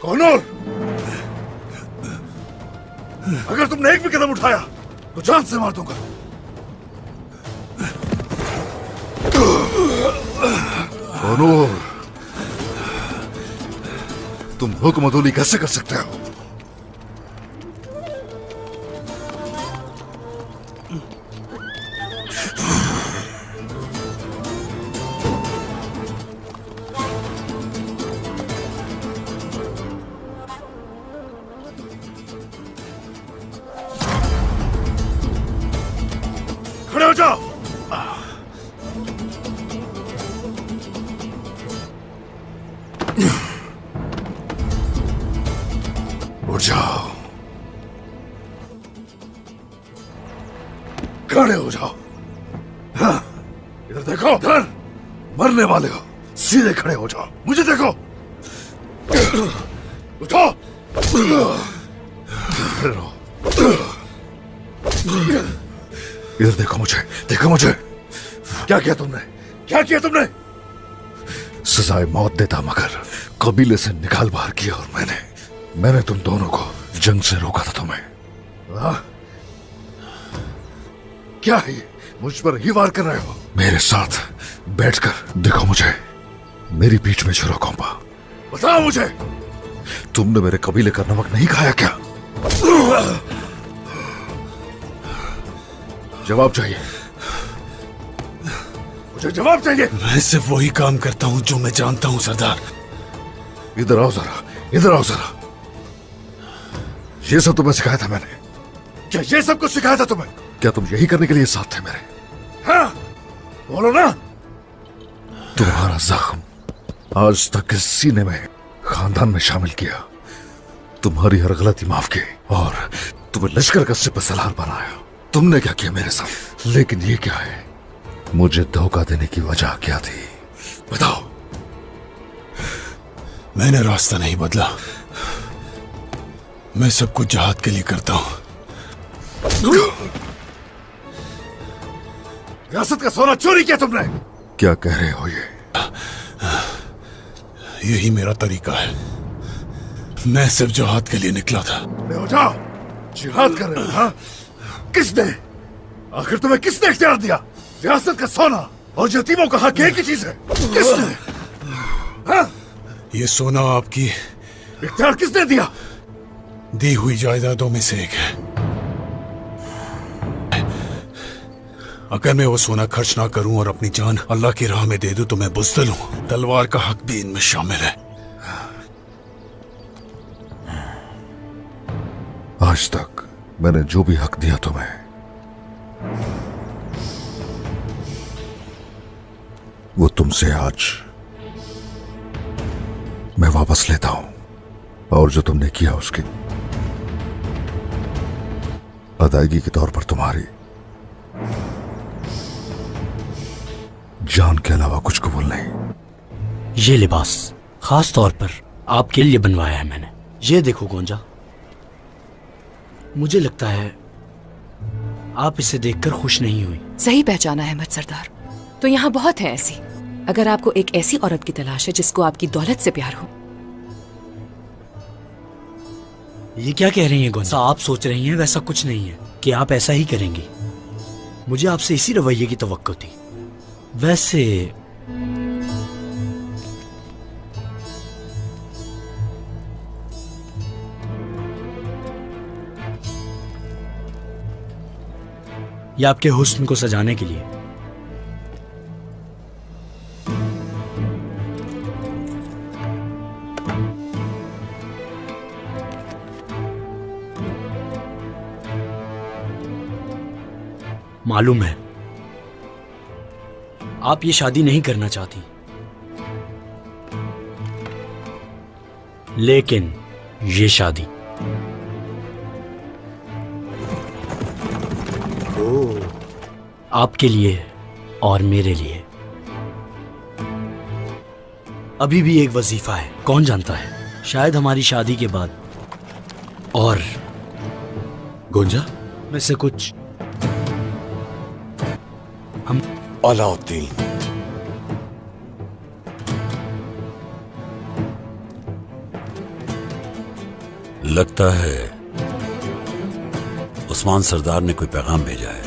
कौन और? अगर तुमने एक भी कदम उठाया तो जान से मार दूंगा। कौन और? तुम हुक्म अदूली कैसे कर सकते हो? खड़े हो जाओ। उठ जाओ। खड़े हो जाओ। हाँ, इधर देखो। इधर मरने वाले हो, सीधे खड़े हो जाओ। मुझे देखो। उठो। इधर देखो मुझे, देखो मुझे। क्या किया तुमने? क्या किया तुमने? सजाए मौत देता मगर कबीले से निकाल बाहर किया। और मैंने तुम दोनों को जंग से रोका था तुम्हें। क्या है ये? मुझ पर ही वार कर रहे हो? मेरे साथ बैठकर देखो मुझे। मेरी पीठ में छुरा कौंपा। बताओ मुझे, तुमने मेरे कबीले का नमक नहीं खाया क्या? जवाब चाहिए, मुझे जवाब चाहिए। मैं सिर्फ वही काम करता हूं जो मैं जानता हूं सरदार। इधर आओ जरा, इधर आओ जरा। ये सब तुम्हें सिखाया था मैंने? क्या ये सब कुछ सिखाया था तुम्हें? क्या तुम यही करने के लिए साथ थे मेरे? हाँ, बोलो ना। तुम्हारा जख्म आज तक इस सीने में खानदान में शामिल किया, तुम्हारी हर गलती माफ की और तुम्हें लश्कर का सिपह सलार बनाया। तुमने क्या किया मेरे साथ? लेकिन ये क्या है? मुझे धोखा देने की वजह क्या थी? बताओ। मैंने रास्ता नहीं बदला। मैं सब कुछ जहाद के लिए करता हूं। रियासत का सोना चोरी किया तुमने? क्या कह रहे हो ये? यही मेरा तरीका है। मैं सिर्फ जिहाद के लिए निकला था। हो जाओ। जिहाद कर रहे हो? हाँ? किसने? आखिर तुम्हें किसने इख्तियार दिया? रियासत का सोना और यतीमों का हक एक ही चीज है। किसने? हाँ? ये सोना आपकी इख्तियार किसने दिया? दी हुई जायदादों में से एक है। अगर मैं वो सोना खर्च ना करूं और अपनी जान अल्लाह की राह में दे दूं तो मैं बुज़दिल हूं। तलवार का हक भी इनमें शामिल है। आज तक मैंने जो भी हक दिया तुम्हें, वो तुमसे आज मैं वापस लेता हूं। और जो तुमने किया उसकी अदायगी के तौर पर तुम्हारी जान के अलावा कुछ कबूल नहीं। ये लिबास खास तौर पर आपके लिए बनवाया है मैंने। ये देखो गोंजा, मुझे लगता है आप इसे देखकर खुश नहीं हुई। सही पहचाना है अहमद सरदार। तो यहाँ बहुत है ऐसी। अगर आपको एक ऐसी औरत की तलाश है जिसको आपकी दौलत से प्यार हो। ये क्या कह रही हैं गोंजा? आप सोच रही हैं वैसा कुछ नहीं है कि आप ऐसा ही करेंगी। मुझे आपसे इसी रवैये की तवक्को थी। वैसे ये आपके हुस्न को सजाने के लिए। मालूम है आप ये शादी नहीं करना चाहती, लेकिन ये शादी आपके लिए और मेरे लिए अभी भी एक वजीफा है। कौन जानता है, शायद हमारी शादी के बाद। और गुंजा में से कुछ हम अलाउद्दीन, लगता है उस्मान सरदार ने कोई पैगाम भेजा है।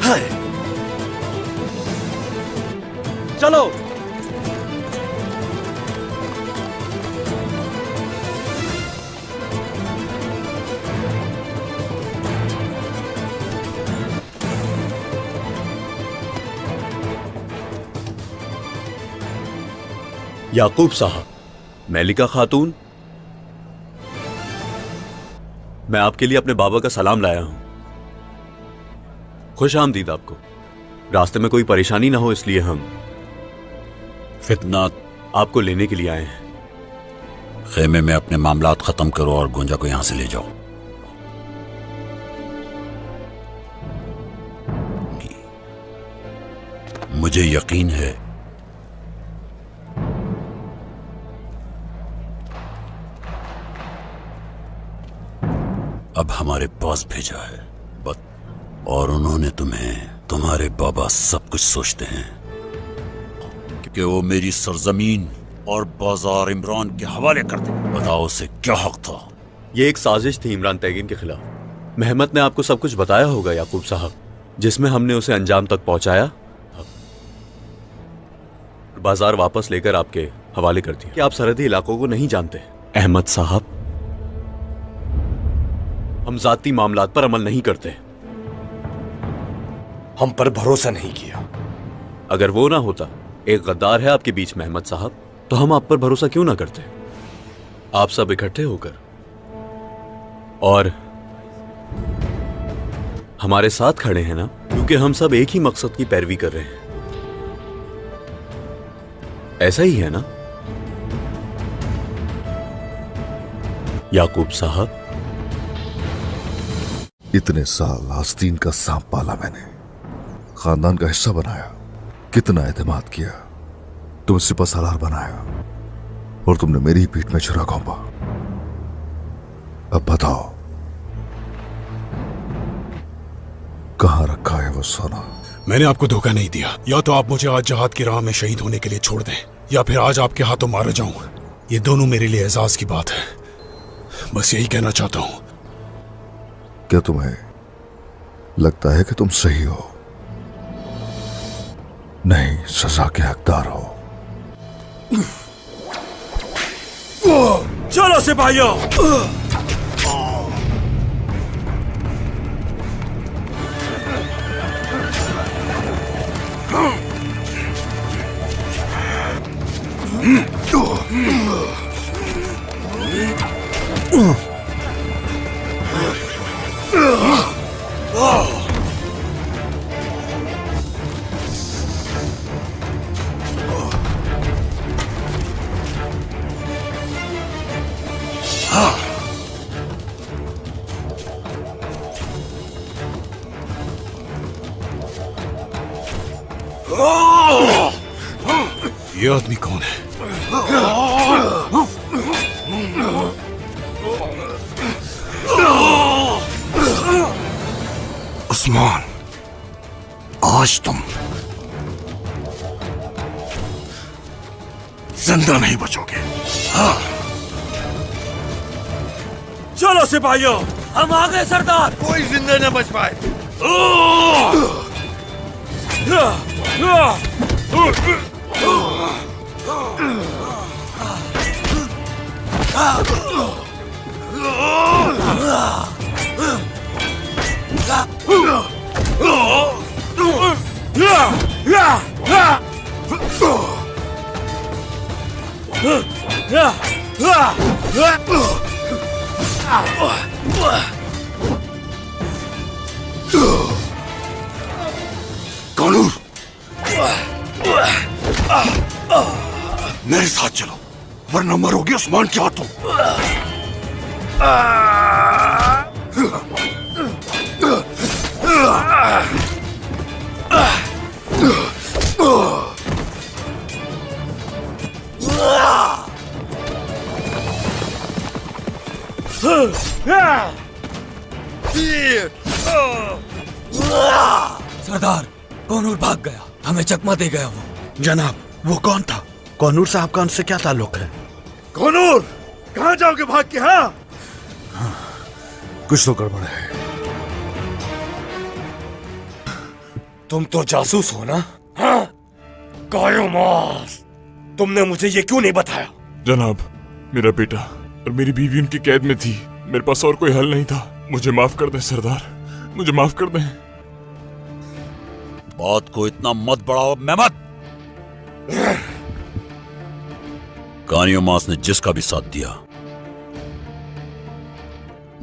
हाय, चलो। याकूब साहब, मलिका खातून, मैं आपके लिए अपने बाबा का सलाम लाया हूं। खुश आमदीद आपको। रास्ते में कोई परेशानी ना हो इसलिए हम फितना आपको लेने के लिए आए हैं। खेमे में अपने मामलात खत्म करो और गुंजा को यहां से ले जाओ। मुझे यकीन है अब हमारे पास भेजा है और उन्होंने तुम्हारे बाबा सब कुछ सोचते हैं कि वो मेरी सरजमीन और बाजार इमरान के हवाले कर दे। बताओ उसे क्या हक था? ये एक साजिश थी इमरान तैगीन के खिलाफ। मेहमत ने आपको सब कुछ बताया होगा याकूब साहब, जिसमें हमने उसे अंजाम तक पहुंचाया, बाजार वापस लेकर आपके हवाले कर दिया। कि आप सरहदी इलाकों को नहीं जानते अहमद साहब। हम जाती मामलात पर अमल नहीं करते। हम पर भरोसा नहीं किया। अगर वो ना होता, एक गद्दार है आपके बीच में अहमद साहब, तो हम आप पर भरोसा क्यों ना करते? आप सब इकट्ठे होकर और हमारे साथ खड़े हैं ना, क्योंकि हम सब एक ही मकसद की पैरवी कर रहे हैं। ऐसा ही है ना याकूब साहब? इतने साल आस्तीन का सांप पाला मैंने, खानदान का हिस्सा बनाया, कितना एतमाद किया, तुम सिपह सालार बनाया और तुमने मेरी ही पीठ में छुरा घोंपा। अब बताओ कहां रखा है वो सोना? मैंने आपको धोखा नहीं दिया। या तो आप मुझे आज जहाद की राह में शहीद होने के लिए छोड़ दें, या फिर आज आपके हाथों मारा जाऊं। ये दोनों मेरे लिए एजाज की बात है। बस यही कहना चाहता हूं। क्या तुम्हें लगता है कि तुम सही हो? नहीं, सजा के हकदार हो। चलो सिपाहियों। ये आदमी कौन है? उस्मान, आज तुम जिंदा नहीं बचोगे। चलो सिपाहियों, हम आ गए सरदार। कोई जिंदा न बच पाए। कानूर, मेरे साथ चलो वरना मरोगे उस्मान के हाथों। सरदार, कौनूर भाग गया, हमें चकमा दे गया वो। जनाब, वो कौन था? कोनूर साहब का उनसे क्या ताल्लुक है? कोनूर, कहाँ जाओगे भाग के? हाँ, कुछ तो गड़बड़ है। तुम तो जासूस हो ना? हाँ? कायोमास, तुमने मुझे ये क्यों नहीं बताया? जनाब, मेरा बेटा और मेरी बीवी उनकी कैद में थी। मेरे पास और कोई हल नहीं था। मुझे माफ कर दें सरदार, मुझे माफ कर दें। बात को इतना मत बढ़ाओ मेहमद। कानियोमास ने जिसका भी साथ दिया,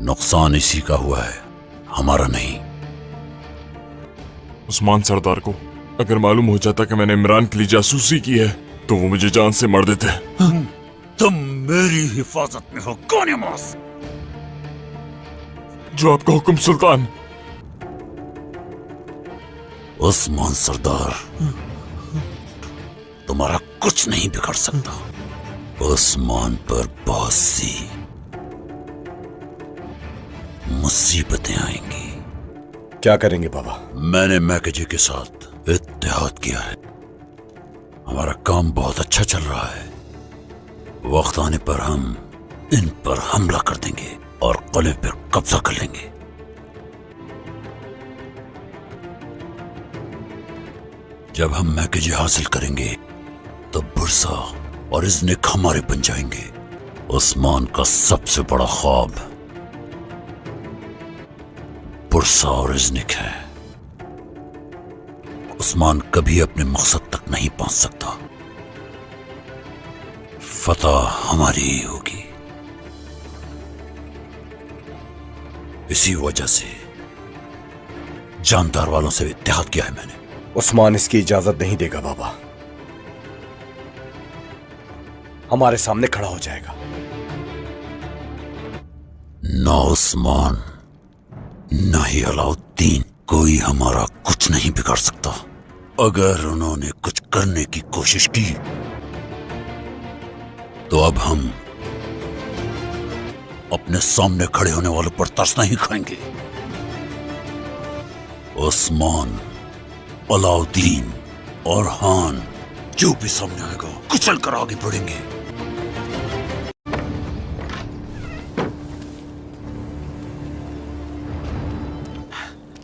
नुकसान इसी का हुआ है, हमारा नहीं। उस्मान सरदार को अगर मालूम हो जाता कि मैंने इमरान के लिए जासूसी की है तो वो मुझे जान से मार देते। तुम मेरी हिफाजत में हो कानियोमास। जो आपका हुक्म सुल्तान। उस्मान सरदार, तुम्हारा कुछ नहीं बिगड़ सकता। उस्मान पर बहुत सी मुसीबतें आएंगी। क्या करेंगे बाबा? मैंने मैकेजी के साथ इत्तेहाद किया है। हमारा काम बहुत अच्छा चल रहा है। वक्त आने पर हम इन पर हमला कर देंगे और किले पर कब्जा कर लेंगे। जब हम मैकेजी हासिल करेंगे तो बुरसा और इज़्निक हमारे बन जाएंगे। उस्मान का सबसे बड़ा ख्वाब बुरसा और इज़्निक है। उस्मान कभी अपने मकसद तक नहीं पहुंच सकता। फतह हमारी ही होगी। इसी वजह से जानदार वालों से इत्तेहाद किया है मैंने। उस्मान इसकी इजाजत नहीं देगा बाबा। हमारे सामने खड़ा हो जाएगा। ना उस्मान ना ही अलाउद्दीन, कोई हमारा कुछ नहीं बिगाड़ सकता। अगर उन्होंने कुछ करने की कोशिश की तो अब हम अपने सामने खड़े होने वालों पर तरस नहीं खाएंगे। उस्मान, अलाउद्दीन और हान जो भी सामने आएगा कुचल कर आगे बढ़ेंगे।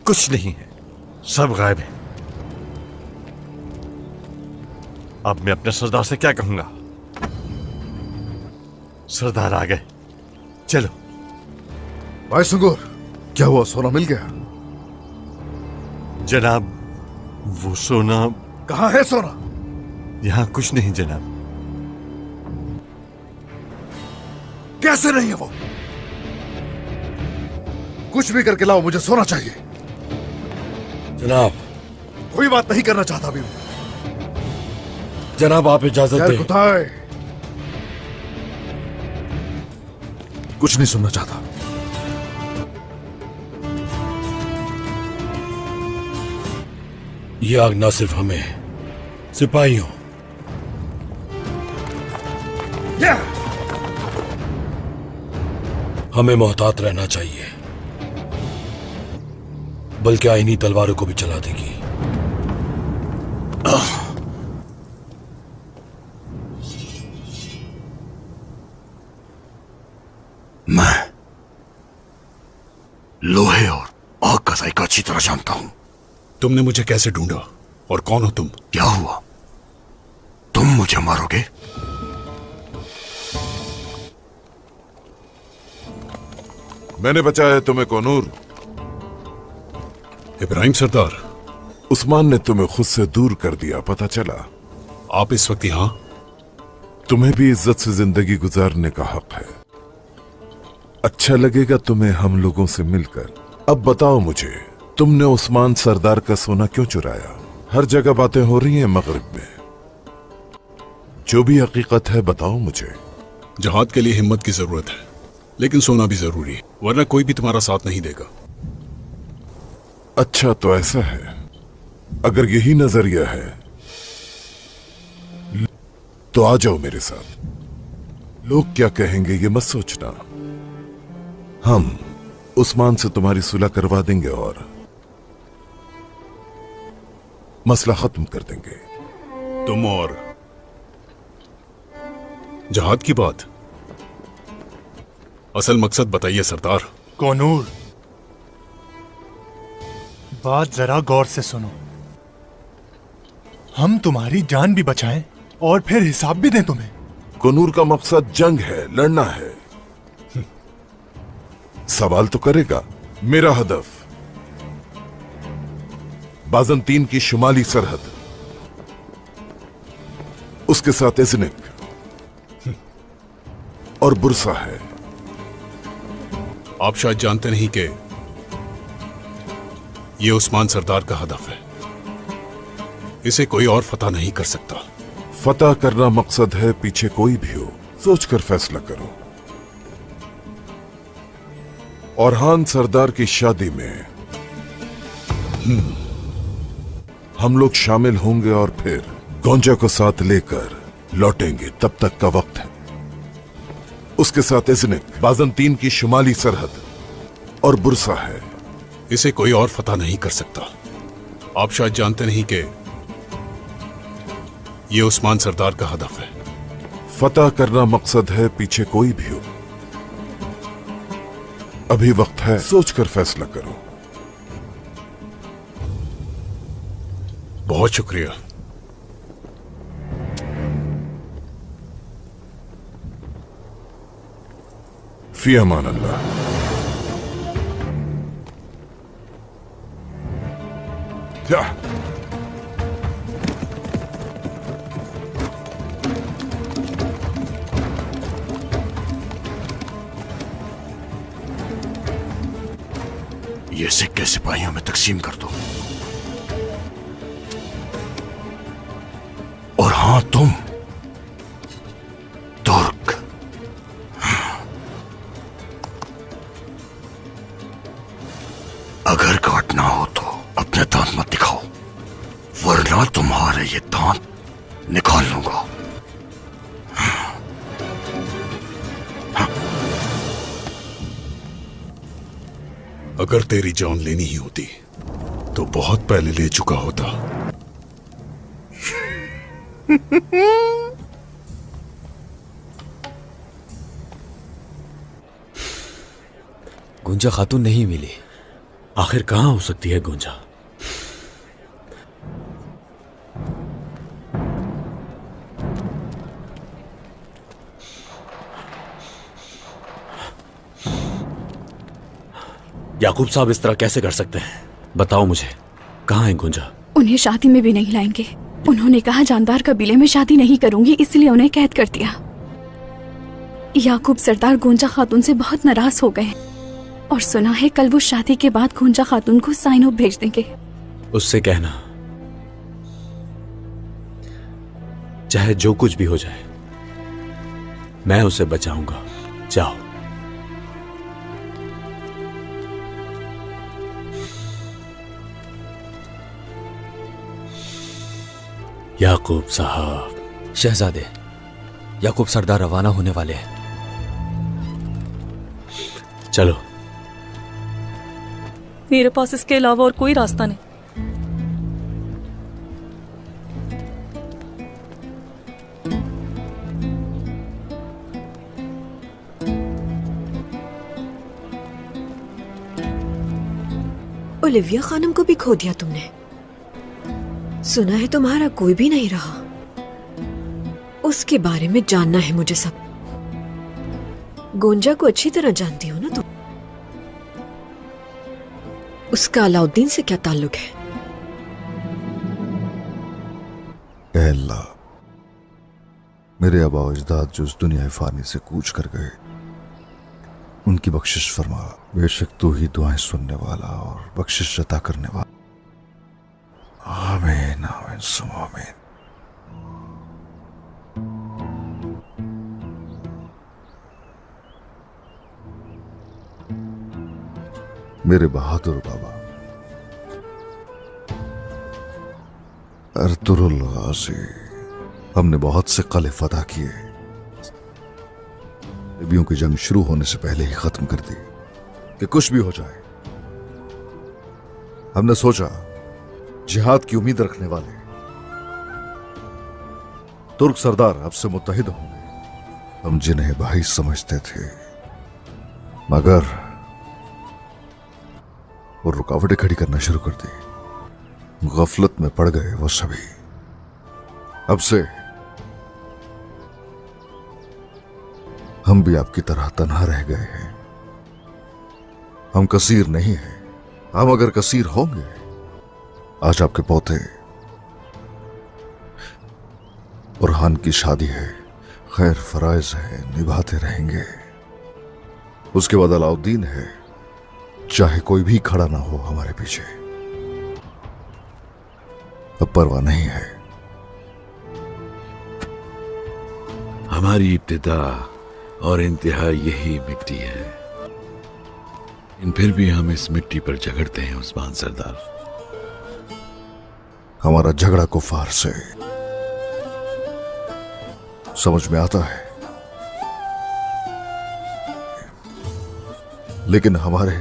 कुछ नहीं है, सब गायब है। अब मैं अपने सरदार से क्या कहूंगा? सरदार आ गए, चलो। भाई संगोर, क्या हुआ? सोना मिल गया? जनाब, वो सोना कहाँ है? सोना यहां कुछ नहीं जनाब। कैसे नहीं है? वो कुछ भी करके लाओ, मुझे सोना चाहिए। जनाब, कोई बात नहीं करना चाहता अभी। जनाब आप इजाजत दें। कुताए, कुछ नहीं सुनना चाहता। ये आग ना सिर्फ हमें, सिपाहियों, हमें मोहतात रहना चाहिए, बल्कि आईनी तलवारों को भी चला देगी। मैं लोहे और आग का जायका अच्छी तरह जानता हूं। तुमने मुझे कैसे ढूंढा और कौन हो तुम? क्या हुआ? तुम मुझे मारोगे? मैंने बचाया तुम्हें कोनूर। इब्राहिम सरदार, उस्मान ने तुम्हें खुद से दूर कर दिया, पता चला? आप इस वक्त यहां? तुम्हें भी इज्जत से जिंदगी गुजारने का हक है। अच्छा लगेगा तुम्हें हम लोगों से मिलकर। अब बताओ मुझे, तुमने उस्मान सरदार का सोना क्यों चुराया? हर जगह बातें हो रही हैं मगरिब में। जो भी हकीकत है बताओ मुझे। जहाद के लिए हिम्मत की जरूरत है, लेकिन सोना भी जरूरी है, वरना कोई भी तुम्हारा साथ नहीं देगा। अच्छा तो ऐसा है, अगर यही नजरिया है तो आ जाओ मेरे साथ। लोग क्या कहेंगे ये मत सोचना। हम उस्मान से तुम्हारी सुलह करवा देंगे और मसला खत्म कर देंगे। तुम और जहाद की बात? असल मकसद बताइए सरदार। कोनूर, बात जरा गौर से सुनो। हम तुम्हारी जान भी बचाएं और फिर हिसाब भी दें तुम्हें। कोनूर का मकसद जंग है, लड़ना है। सवाल तो करेगा। मेरा हदफ बाजंतीन की शुमाली सरहद, उसके साथ इज़्निक और बुरसा है। आप शायद जानते नहीं कि यह उस्मान सरदार का हदफ है। इसे कोई और फतह नहीं कर सकता। फतह करना मकसद है, पीछे कोई भी हो सोचकर फैसला करो। औरहान सरदार की शादी में हम लोग शामिल होंगे और फिर गोंजा को साथ लेकर लौटेंगे। तब तक का वक्त है। उसके साथ इज़्निक, बाजंतीन की शुमाली सरहद और बुरसा है। इसे कोई और फतह नहीं कर सकता। आप शायद जानते नहीं कि यह उस्मान सरदार का हदफ है। फतह करना मकसद है, पीछे कोई भी हो। अभी वक्त है, सोचकर फैसला करो। बहुत शुक्रिया। फी अमान अल्लाह। जा। ये सिक्के सिपाहियों में तकसीम कर दो। और हां, तुम तुर्क, अगर काटना हो तो अपने दांत मत दिखाओ, वरना तुम्हारे ये दांत निकाल लूंगा। अगर तेरी जान लेनी ही होती तो बहुत पहले ले चुका होता। गुंजा खातून नहीं मिली। आखिर कहां हो सकती है गुंजा? याकूब साहब इस तरह कैसे कर सकते हैं? बताओ मुझे, कहां है गुंजा? उन्हें शादी में भी नहीं लाएंगे। उन्होंने कहा जानदार कबीले में शादी नहीं करूंगी, इसलिए उन्हें कैद कर दिया। याकूब सरदार गुंजा खातून से बहुत नाराज हो गए और सुना है कल वो शादी के बाद गुंजा खातून को साइनों भेज देंगे। उससे कहना चाहे जो कुछ भी हो जाए, मैं उसे बचाऊंगा। जाओ। याकूब साहब। शहजादे, याकूब सरदार रवाना होने वाले हैं। चलो। मेरे पास इसके अलावा और कोई रास्ता नहीं। ओलिविया खानम को भी खो दिया तुमने? सुना है तुम्हारा कोई भी नहीं रहा। उसके बारे में जानना है मुझे सब। गोंजा को अच्छी तरह जानती हो ना तुम? उसका अलाउद्दीन से क्या ताल्लुक है? अल्लाह, मेरे आबा अजदाद जो इस दुनिया फानी से कूच कर गए, उनकी बख्शिश फरमा। बेशक तू ही दुआएं सुनने वाला और बख्शिश अता करने वाला। आमीन आमीन सुम आमीन। मेरे बहादुर बाबा अर्तुरुल गाजी, हमने बहुत से किले फतह किए, लिबियों की जंग शुरू होने से पहले ही खत्म कर दी कि कुछ भी हो जाए। हमने सोचा जिहाद की उम्मीद रखने वाले तुर्क सरदार आपसे मुत्तहिद होंगे हम जिन्हें भाई समझते थे, मगर वो रुकावटें खड़ी करना शुरू कर दी। गफलत में पड़ गए वो सभी। अब से हम भी आपकी तरह तन्हा रह गए हैं। हम कसीर नहीं हैं। हम अगर कसीर होंगे, आज आपके पोते बुरहान की शादी है, खैर फराइज है, निभाते रहेंगे। उसके बाद अलाउद्दीन है, चाहे कोई भी खड़ा ना हो हमारे पीछे, अब परवाह नहीं है। हमारी इब्तिदा और इंतहा यही मिट्टी है, इन फिर भी हम इस मिट्टी पर झगड़ते हैं उस्मान सरदार। हमारा झगड़ा कुफार से समझ में आता है, लेकिन हमारे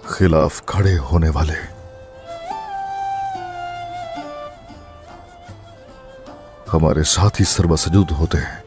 खिलाफ खड़े होने वाले हमारे साथ ही सर्वसजूद होते हैं।